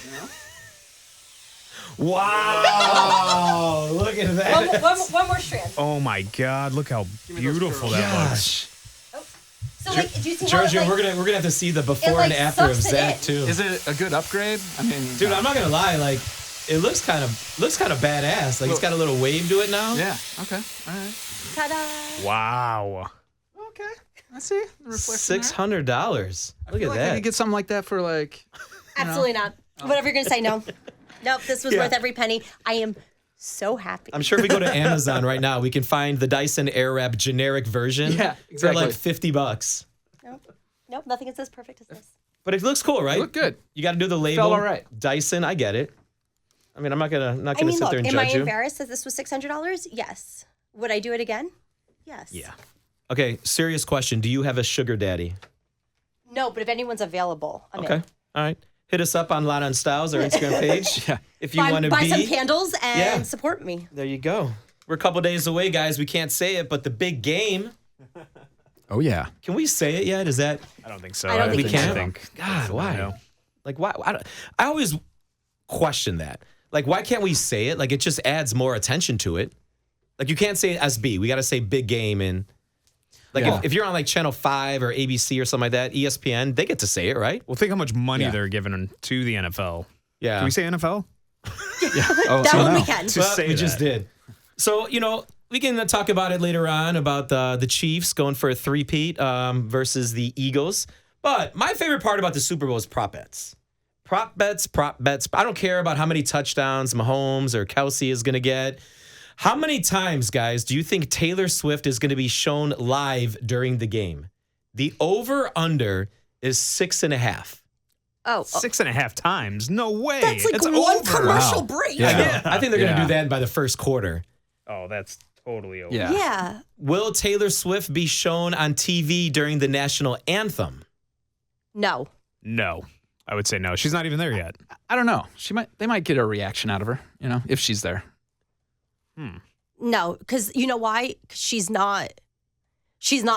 you know? Wow! Look at that. One more strand. Oh my God! Look how me those beautiful curls. that looks. Oh. So like, do you see how Giorgio, it, like, we're gonna have to see the before like, and after of sucks it Zach in. too. Is it a good upgrade? I mean... Dude, I'm not gonna lie. Like, it looks kind of badass. Like, it's got a little wave to it now. Yeah, okay. All right. ta-da? Wow. Okay. I see. The reflection there. $600. I Look feel at like I that. could get something like that for like... Absolutely not. Whatever you're gonna say, no. Nope, this was Yeah. worth every penny. I am so happy. I'm sure if we go to Amazon right now, we can find the Dyson Airwrap generic version Yeah, for exactly. like $50. Nope, nothing is as perfect as this. But it looks cool, right? Look good. You got to do the label. Felt all right. Dyson, I get it. I mean, I'm not gonna I mean, sit look, there and am I judge you. embarrassed that this was $600? Yes. Would I do it again? Yes. Yeah. Okay, serious question. Do you have a sugar daddy? No, but if anyone's available, I'm Okay. in. All right. Hit us up on Lana and Stylz, our Instagram page. Yeah. If you Buy, want to buy be. some candles and Yeah. support me. There you go. We're a couple days away, guys. We can't say it, but the big game. Oh, yeah. Can we say it yet? Is that I don't think so. I don't think we can't? I think God, why? no. Like why? I always question that. Like, why can't we say it? Like, it just adds more attention to it. Like, you can't say SB. We got to say big game. And like, Yeah. if you're on like Channel 5 or ABC or something like that, ESPN, they get to say it, right? Well, think how much money Yeah. they're giving to the NFL. Yeah. Can we say NFL? Oh, That so one now. we can. To Well, say we just that. did. So, we can talk about it later on about the Chiefs going for a three-peat versus the Eagles. But my favorite part about the Super Bowl is prop bets. Prop bets. I don't care about how many touchdowns Mahomes or Kelsey is going to get. How many times, guys, do you think Taylor Swift is going to be shown live during the game? The over-under is 6.5. Oh, 6.5 times? No way. that's like It's one over. commercial Wow. break. Yeah. I know. I think they're going to Yeah. do that by the first quarter. Oh, that's totally over. Yeah. Yeah. Will Taylor Swift be shown on TV during the national anthem? No. No. I would say no. She's not even there yet. I don't know. They might get a reaction out of her, if she's there. No, because you know why? 'Cause she's not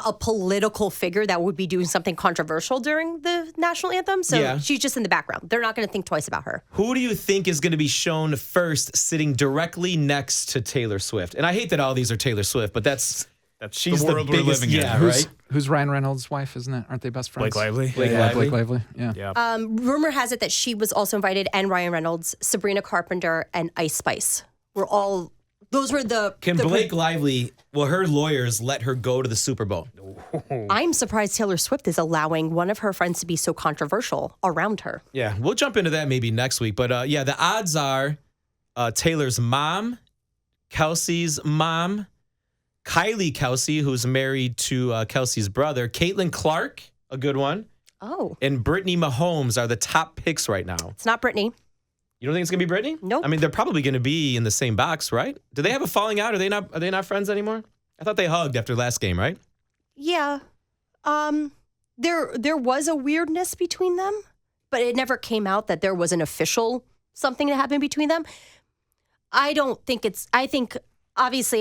a political figure that would be doing something controversial during the national anthem. So Yeah. she's just in the background. They're not going to think twice about her. Who do you think is going to be shown first sitting directly next to Taylor Swift? And I hate that all these are Taylor Swift, but that's the world we're living in. Yeah, Who's, right? who's Ryan Reynolds' wife, isn't it? Aren't they best friends? Blake Lively? Blake Yeah, Lively. Blake Lively. Yeah. Yeah. Rumor has it that she was also invited, and Ryan Reynolds, Sabrina Carpenter, and Ice Spice were all. Those were the. Can the- Blake Lively, will her lawyers let her go to the Super Bowl? I'm surprised Taylor Swift is allowing one of her friends to be so controversial around her. Yeah, we'll jump into that maybe next week. But yeah, the odds are Taylor's mom, Kelsey's mom, Kylie Kelsey, who's married to Kelsey's brother, Caitlin Clark, a good one, Oh, and Brittany Mahomes are the top picks right now. it's not Brittany. You don't think it's gonna be Brittany? Nope. I mean, they're probably gonna be in the same box, right? Do they have a falling out? Are they not friends anymore? I thought they hugged after last game, right? Yeah. There was a weirdness between them, but it never came out that there was an official something that happened between them. I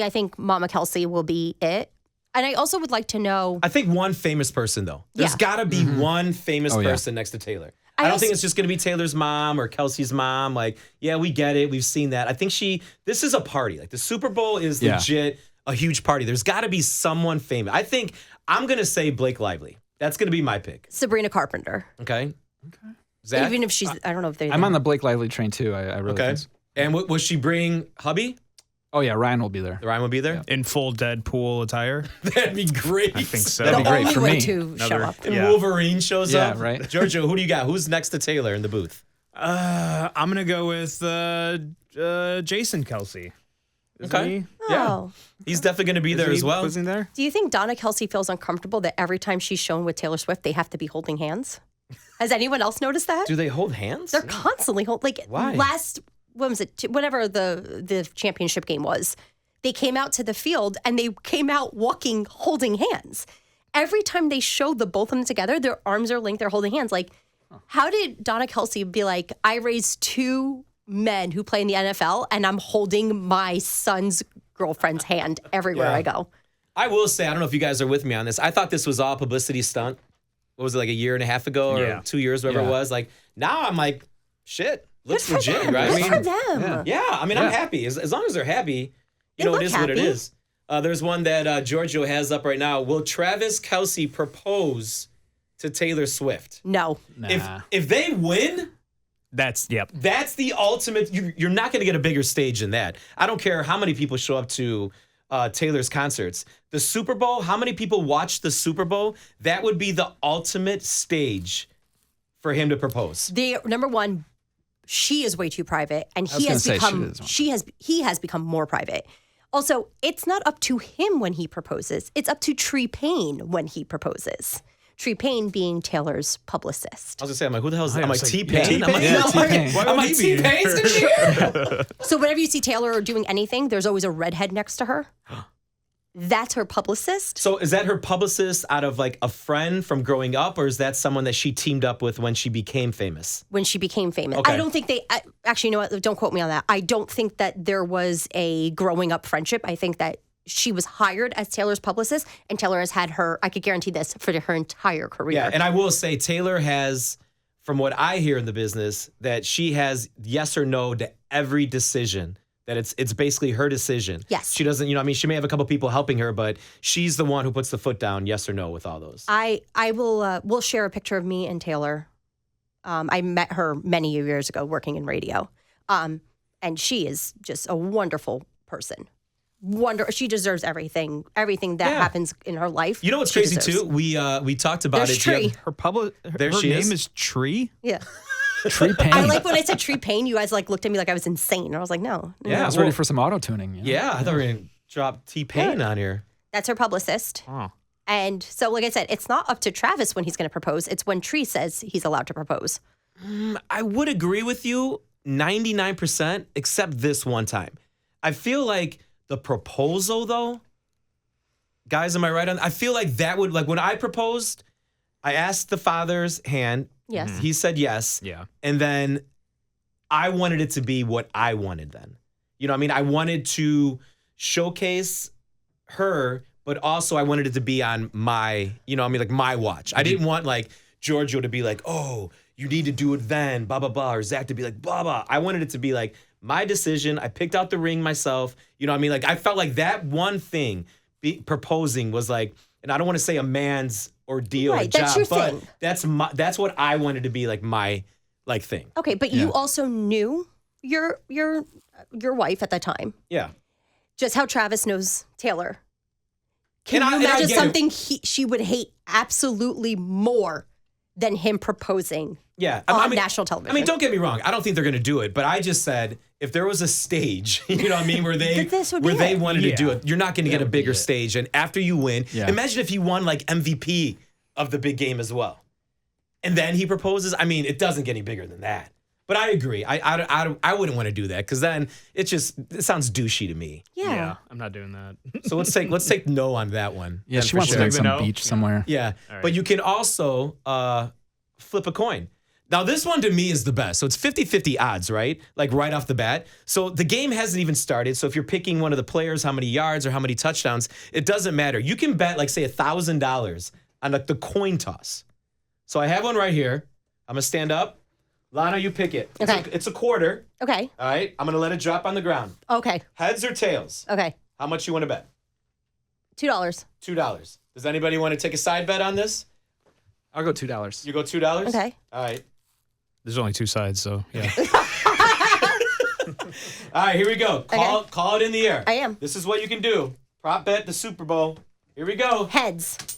think Mama Kelsey will be it. And I also would like to know. I think one famous person though. There's Yeah. got to be one famous Oh, yeah. person next to Taylor. I I don't also- think it's just going to be Taylor's mom or Kelsey's mom. Like, yeah, we get it. We've seen that. I think this is a party. Like the Super Bowl is Yeah. legit a huge party. There's got to be someone famous. I think I'm going to say Blake Lively. That's going to be my pick. Sabrina Carpenter. Okay. Zach? Even if she's, I don't know if they're. I'm on the Blake Lively train, too. I really Okay. think so. And will she bring hubby? Oh, yeah. Ryan will be there. Ryan will be there? In full Deadpool attire. That'd be great. I think so. the That'd be great only for way me. to show Another- up. And Yeah. Wolverine shows Yeah, up. right. Giorgio, who do you got? Who's next to Taylor in the booth? I'm going to go with Jason Kelsey. Isn't Okay. he? Yeah. Oh. He's definitely going to be there Isn't as he- well. Wasn't he there? Do you think Donna Kelsey feels uncomfortable that every time she's shown with Taylor Swift, they have to be holding hands? Has anyone else noticed that? Do they hold hands? They're constantly holding. Like Why? when was it? Whatever the championship game was, they came out to the field and they came out walking, holding hands. Every time they show the both of them together, their arms are linked, they're holding hands. Like, how did Donna Kelsey be like, I raised two men who play in the NFL and I'm holding my son's girlfriend's hand everywhere Yeah. I go? I will say, I don't know if you guys are with me on this. I thought this was all publicity stunt. What was it, like a year and a half ago or Yeah. 2 years, whatever it Yeah. was? Like, now I'm like, shit, looks Good for legit, them. right? Good for them. Yeah, I mean, I'm Yeah. happy. As long as they're happy, They it look is what it happy. is. There's one that Giorgio has up right now. Will Travis Kelsey propose to Taylor Swift? No. Nah. If they win, Yep. that's the ultimate. You're not going to get a bigger stage than that. I don't care how many people show up to Taylor's concerts. The Super Bowl, how many people watch the Super Bowl? That would be the ultimate stage for him to propose. They number one, she is way too private, and I was he gonna has say become she is. he has become more private. Also, it's not up to him when he proposes. It's up to Tree Payne when he proposes. Tree Payne being Taylor's publicist. I was gonna say, I'm like, who the hell is that? I'm I like, was like, T-Pain? I'm like, Yeah, no, T-Pain. I'm like, T-Pain's gonna be here? So whenever you see Taylor doing anything, there's always a redhead next to her. That's her publicist. So is that her publicist out of like a friend from growing up, or is that someone that she teamed up with when she became famous? When she became famous. Okay. I don't think actually, you know what? Don't quote me on that. I don't think that there was a growing up friendship. I think that she was hired as Taylor's publicist, and Taylor has had her, I could guarantee this, for her entire career. Yeah, and I will say Taylor has, from what I hear in the business, that she has yes or no to every decision. That it's basically her decision. Yes. She doesn't, she may have a couple people helping her, but she's the one who puts the foot down, yes or no, with all those. I will we'll share a picture of me and Taylor. I met her many years ago working in radio. And she is just a wonderful person. She deserves everything that Yeah. happens in her life. You know what's she crazy deserves. too? We talked about There's it. the Tree. other- There Her she name is. is Tree. Yeah. Tree Payne. I like when I said Tree Payne, you guys looked at me like I was insane. And I was like, no. Yeah, I was well, ready for some auto tuning. Yeah, I thought we were going to drop T-Pain on here. That's her publicist. Oh. And so, like I said, it's not up to Travis when he's going to propose. It's when Tree says he's allowed to propose. I would agree with you 99%, except this one time. I feel like the proposal, though, guys, am I right on? I feel like that would, like when I proposed, I asked the father's hand. Yes. He said yes. Yeah. And then I wanted it to be what I wanted then. You know what I mean? I wanted to showcase her, but also I wanted it to be on my, like my watch. I didn't want like Giorgio to be like, oh, you need to do it then, blah, blah, blah. Or Zach to be like, blah, blah. I wanted it to be like my decision. I picked out the ring myself. You know what I mean? Like I felt like that one thing, proposing was like, and I don't want to say a man's ordeal or Right, job, that's your but thing. that's what I wanted to be like my like thing. Okay, but you also knew your wife at the time. Yeah. Just how Travis knows Taylor. Can And you I imagine get it. something she would hate absolutely more than him proposing Yeah. on national television? I mean, don't get me wrong. I don't think they're going to do it, but I just said if there was a stage, you know what I mean, where they This would be it. wanted to do Yeah. it, you're not going to get a bigger stage. And after you win, Yeah. imagine if he won like MVP of the big game as well. And then he proposes. I mean, it doesn't get any bigger than that. But I agree. I wouldn't want to do that because then it sounds douchey to me. Yeah. I'm not doing that. So let's take no on that one. Yeah, then she for wants sure. to be on some No. beach somewhere. Yeah, All right. but you can also flip a coin. Now, this one to me is the best. So it's 50-50 odds, right? Like right off the bat. So the game hasn't even started. So if you're picking one of the players, how many yards or how many touchdowns, it doesn't matter. You can bet like say $1,000 on like the coin toss. So I have one right here. I'm going to stand up. Lana, you pick it. Okay. It's a quarter. Okay. All right. I'm going to let it drop on the ground. Okay. Heads or tails? Okay. How much you want to bet? $2. $2. Does anybody want to take a side bet on this? I'll go $2. You go $2? Okay. All right. There's only two sides, so yeah. All right, here we go. Call it in the air. I am. This is what you can do. Prop bet the Super Bowl. Here we go. Heads.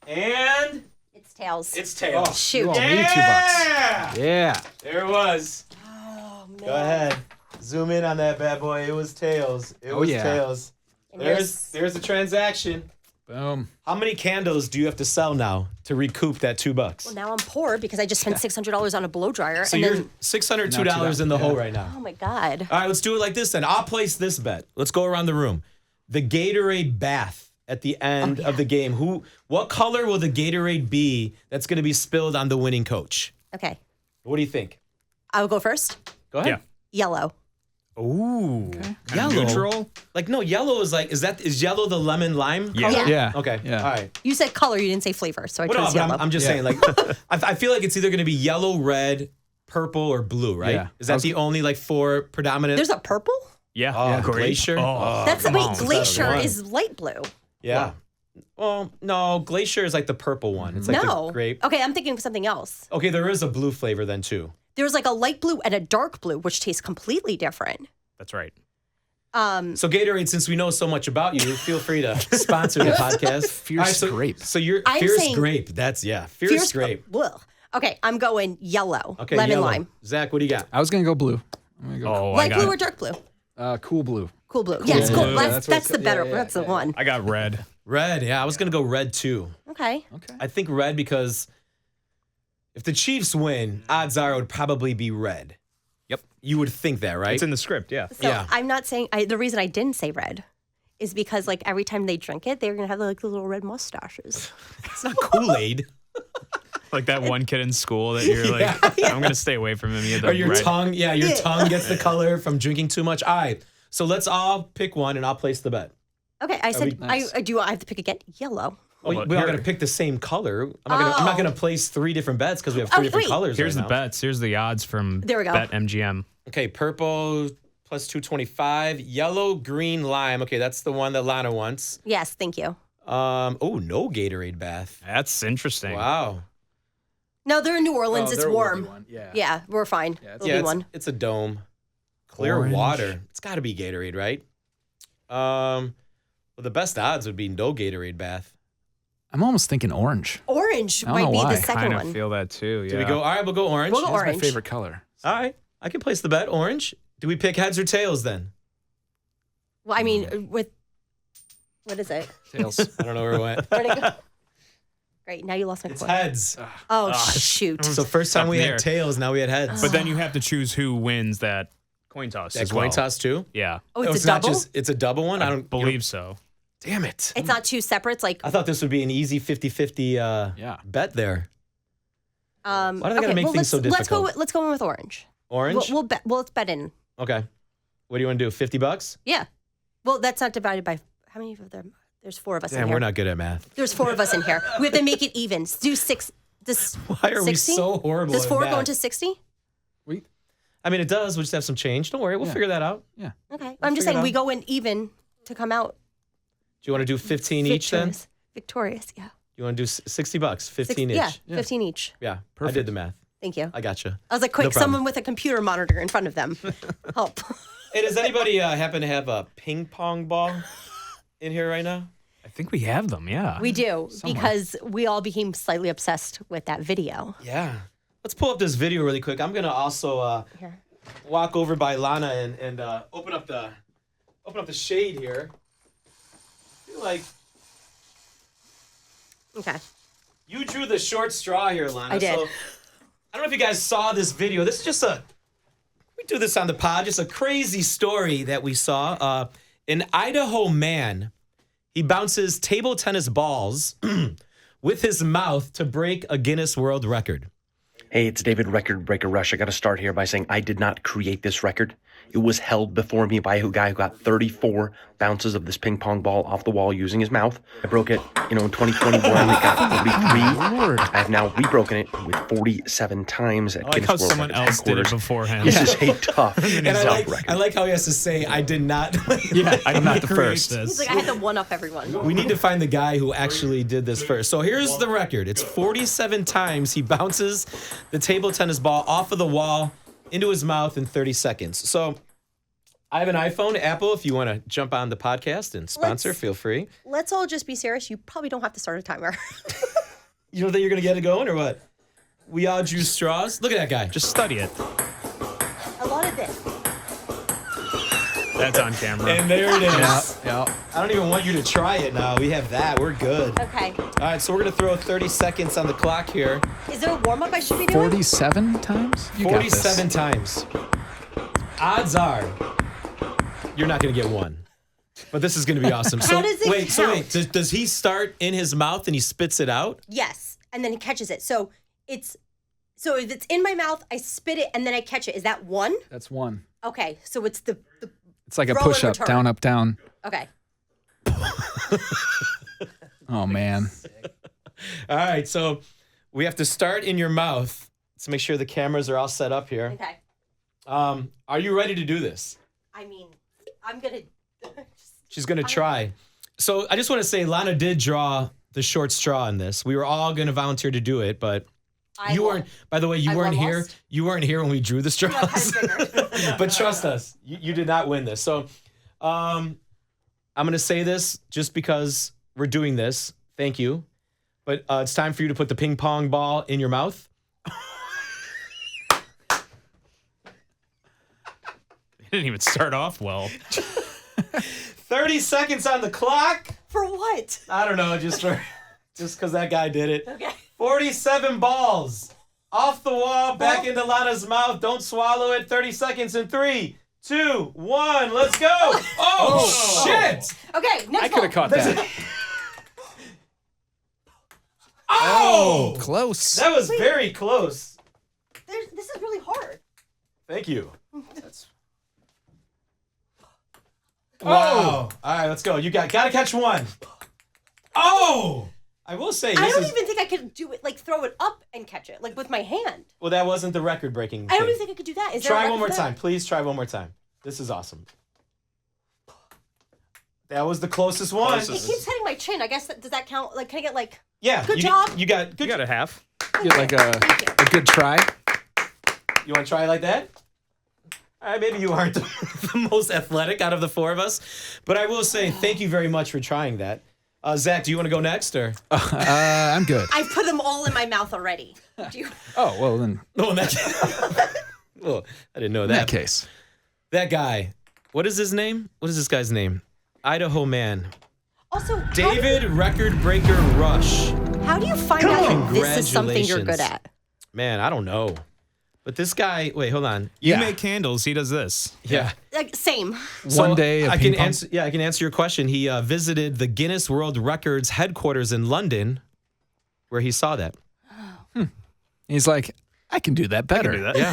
And It's tails. it's tails. Shoot. You owe me Yeah! $2. Yeah. There it was. Oh, man. Go ahead. Zoom in on that bad boy. It was tails. It Oh, was yeah. tails. And There's the transaction. Boom. How many candles do you have to sell now to recoup that $2? Well, now I'm poor because I just spent $600 on a blow dryer. So and you're then, $602 in the hole right now. oh my God. All right, let's do it like this then. I'll place this bet. Let's go around the room. The Gatorade bath at the end of the game. What color will the Gatorade be that's going to be spilled on the winning coach? Okay. What do you think? I'll go first. Go ahead. Yeah. Yellow. Ooh. Yellow. Neutral. Like no, yellow is like is yellow the lemon lime? Yeah. Yeah. Yeah. Okay. Yeah. All right. You said color, you didn't say flavor, so I Well, no, chose but yellow. I'm just saying like I feel like it's either going to be yellow, red, purple, or blue, right? Yeah. Is that the only like four predominant? There's a purple? Yeah. Oh, Grape. Glacier? Oh, That's come wait, on. glacier one. is light blue. Yeah. Well, no, Glacier is like the purple one. It's like No. the grape. Okay, I'm thinking of something else. Okay, there is a blue flavor then too. There's like a light blue and a dark blue, which tastes completely different. That's right. So Gatorade, since we know so much about you, feel free to sponsor the podcast. Fierce so, grape. So you're I'm Fierce saying- Grape. That's Fierce Grape. Ugh. Okay, I'm going yellow. Okay, lemon yellow. lime. Zach, what do you got? I was gonna go blue. I'm gonna go Oh, Light blue or dark blue? cool blue. Cool blue. Yes, cool. blue. That's the better. That's the one. I got red. Red. Yeah, I was gonna go red too. Okay. Okay. I think red because if the Chiefs win, odds are it would probably be red. Yep. You would think that, right? It's in the script, yeah. So Yeah. I'm not saying the reason I didn't say red is because like every time they drink it, they're gonna have like the little red mustaches. It's not Kool-Aid. Like that one kid in school that you're like, I'm going to stay away from him. He had the Or your red. tongue. Yeah, your tongue gets the color from drinking too much. All right. So let's all pick one and I'll place the bet. Okay, I said Nice. I do. I have to pick again. Yellow. We but all here- got to pick the same color. I'm not gonna place 3 different bets because we have 3 different wait. colors. Here's right the now. bets. Here's the odds from There we go. Bet MGM. Okay, purple plus 225, yellow, green, lime. Okay, that's the one that Lana wants. Yes, thank you. Oh, no Gatorade bath. That's interesting. Wow. No, they're in New Orleans. It's they're a warm. Woody one. Yeah. Yeah, we're fine. Yeah, It'll Yeah, be it's, one. it's a dome. Clear Orange. water. It's got to be Gatorade, right? Well, the best odds would be no Gatorade bath. I'm almost thinking orange. Orange I don't might know be why. the second Kind of one. feel that too. Yeah. Do we go? All right, we'll go orange. We'll go That's orange. my favorite color. All right, I can place the bet orange. Do we pick heads or tails then? Well, I mean, with what is it? Tails. I don't know where it went. Where'd it go? Great. Now you lost my It's point. heads. Oh shoot. So first time Up we in the had air. tails, now we had heads. But then you have to choose who wins that coin toss that as coin well. toss too. Yeah. Oh, it's a not double. just it's a double one. I don't believe so. Damn it. It's not two separate. It's like I thought this would be an easy 50-50 Yeah. bet there. Why Why do they gotta make things so difficult? Let's go in with orange. Orange. We'll bet. Well, let's bet in. Okay. What do you want to do? $50? Yeah. Well, that's not divided by how many of them? There's 4 of us in Damn, here. we're not good at math. There's 4 of us in here. We have to make it even. Do 6. Does Why are 60? we so horrible Does at 4 math? go into 60? I mean, it does. We'll just have some change. Don't worry. We'll Yeah. figure that out. Yeah. Okay. I'm just figure it saying we out. go in even to come out Do you want to do 15 each then? Victorious. Yeah. You want to do $60, 15 each? Yeah. 15 each. Yeah. I Perfect. did the math. Thank you. I got you. I was like, quick, No problem. someone with a computer monitor in front of them. Help. Hey, does anybody happen to have a ping pong ball in here right now? I think we have them. Yeah. We do because we all became slightly obsessed with that video. Yeah. Let's pull up this video really quick. I'm gonna also Here. walk over by Lana and open up the shade here. I feel like Okay. you drew the short straw here, Lana. I did. So, I don't know if you guys saw this video. This is just we do this on the pod, just a crazy story that we saw. An Idaho man, he bounces table tennis balls with his mouth to break a Guinness World Record. Hey, it's David Record Breaker Rush. I got to start here by saying I did not create this record. It was held before me by a guy who got 34 bounces of this ping pong ball off the wall using his mouth. I broke it, in 2021. It got 43. Lord. I have now rebroken it with 47 times at I like Guinness how World someone Records else did it headquarters. beforehand. This is a tough And record. I like how he has to say, I did not. Yeah, I'm not the create first. He's like, I had to one up everyone. We need to find the guy who actually did this first. So here's the record. It's 47 times he bounces the table tennis ball off of the wall into his mouth in 30 seconds. So I have an iPhone, Apple. If you want to jump on the podcast and sponsor, Let's- feel free. Let's all just be serious. You probably don't have to start a timer. You don't think you're going to get it going or what? We all drew straws. Look at that guy. Just study it. A lot of this. That's on camera. And there it is. Yeah. I don't even want you to try it now. We have that. We're good. Okay. All right, so we're going to throw 30 seconds on the clock here. Is there a warm up I should be doing? 47 times? You got this. 47 times. Odds are you're not going to get one. But this is going to be awesome. How does it wait, count? does he start in his mouth and he spits it out? Yes. And then he catches it. So if it's in my mouth, I spit it and then I catch it. Is that 1? That's 1. Okay. So it's the It's like a Throw and push up, return. down, up, down. okay. Oh, man. All right, so we have to start in your mouth. Let's make sure the cameras are all set up here. Okay. Are you ready to do this? I mean, I'm gonna. She's going to try. So I just want to say Lana did draw the short straw in this. We were all going to volunteer to do it, but you weren't. By the way, you I weren't won here. lost? You weren't here when we drew the I kind of straws. figured. But trust us, you did not win this. So I'm going to say this just because we're doing this. Thank you. But it's time for you to put the ping pong ball in your mouth. He didn't even start off well. 30 seconds on the clock. For what? I don't know, just because that guy did it. Okay. 47 balls. Off the wall, back into Lana's mouth. Don't swallow it. 30 seconds in 3, 2, 1. Let's go. Oh, shit. Okay, next I could have caught that. Oh, Close. that was very close. This is really hard. Thank you. Wow. All right, let's go. You gotta catch one. Oh, I will say I this don't is even think I could do it, like throw it up and catch it, like with my hand. well. That wasn't the record-breaking. I don't thing. even think I could do that. Is there a Try record one more for that? time, please. Try one more time. This is awesome. That was the closest one. It keeps hitting my chin. I guess does that count? Like, can I get like? Yeah. Good job. You got good. You got a half. Get like a good try. You want to try it like that? All right, maybe you aren't the most athletic out of the four of us, but I will say thank you very much for trying that. Zach, do you want to go next or? I'm good. I've put them all in my mouth already. Do you? Oh, well, then Oh, in that case. Oh, I didn't know in that. that case. That guy. What is his name? What is this guy's name? Idaho Man. Also, David Record Breaker Rush. How do you find out this is something you're good Congratulations. at? Man, I don't know. But this guy, wait, hold on. You make candles. He does this. Yeah. Like, same. One day of I ping can pong. answer. Yeah, I can answer your question. He visited the Guinness World Records headquarters in London, where he saw that. He's like, I can do that better. Do that. Yeah.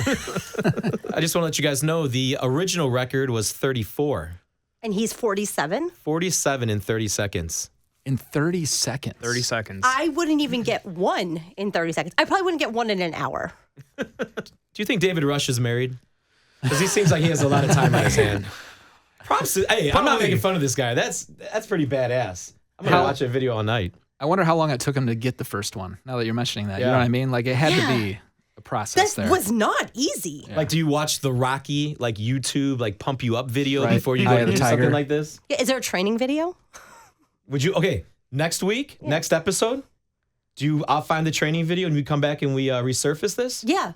I just want to let you guys know the original record was 34. And he's 47. 47 in 30 seconds. In 30 seconds. 30 seconds. I wouldn't even get one in 30 seconds. I probably wouldn't get one in an hour. Do you think David Rush is married? Because he seems like he has a lot of time on his hand. Props to, hey, I'm not Probably. making fun of this guy. That's pretty badass. I'm going to watch that video all night. I wonder how long it took him to get the first one. Now that you're mentioning that, you know Yeah. what I mean? Like it had to be a process That there. was not easy. Like, do you watch the Rocky, like YouTube, like pump you up video Right. before you Eye go of to the do something Tiger. like this? Yeah, is there a training video? Would you? Okay, next week, next episode, I'll find the training video and we come back and we resurface this? Yeah.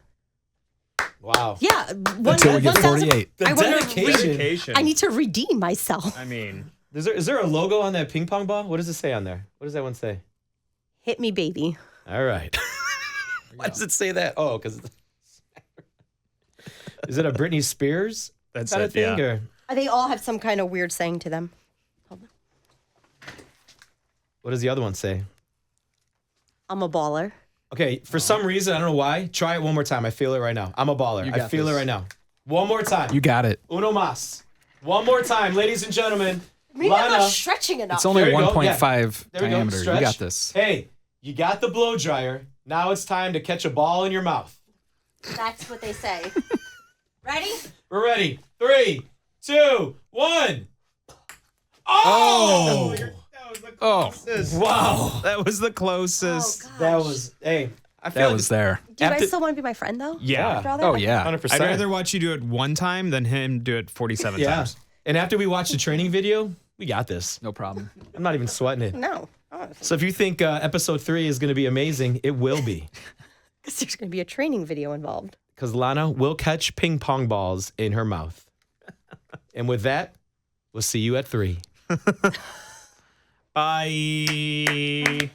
Wow. Yeah. Until we get 48. The I wanna dedication. I need to redeem myself. I mean, Is there a logo on that ping pong ball? What does it say on there? What does that one say? Hit me, baby. All right. Why does it say that? Oh, because is it a Britney Spears that's kind it. of thing? Yeah. Or They all have some kind of weird saying to them. what does the other one say? I'm a baller. Okay, for some reason, I don't know why. Try it one more time. I feel it right now. I'm a baller. You I got feel this. it right now. One more time. You got it. Uno mas. One more time, ladies and gentlemen. Maybe I'm Lana. not stretching enough. It's only There you go. 1.5 There we go. diameter. You Stretch. got this. Hey, you got the blow dryer. Now it's time to catch a ball in your mouth. That's what they say. Ready? We're ready. 3, 2, 1. Oh! Oh, Wow. That was the closest. Oh, gosh. That was, hey, I feel that like was there. Do you after- guys still want to be my friend, though? Yeah. After all that? Oh, Okay. yeah. 100%. I'd rather watch you do it one time than him do it 47 Yeah. times. And after we watch the training video, we got this. No problem. I'm not even sweating it. No. So if you think episode 3 is going to be amazing, it will be. Because there's going to be a training video involved. Because Lana will catch ping pong balls in her mouth. And with that, we'll see you at 3. Bye.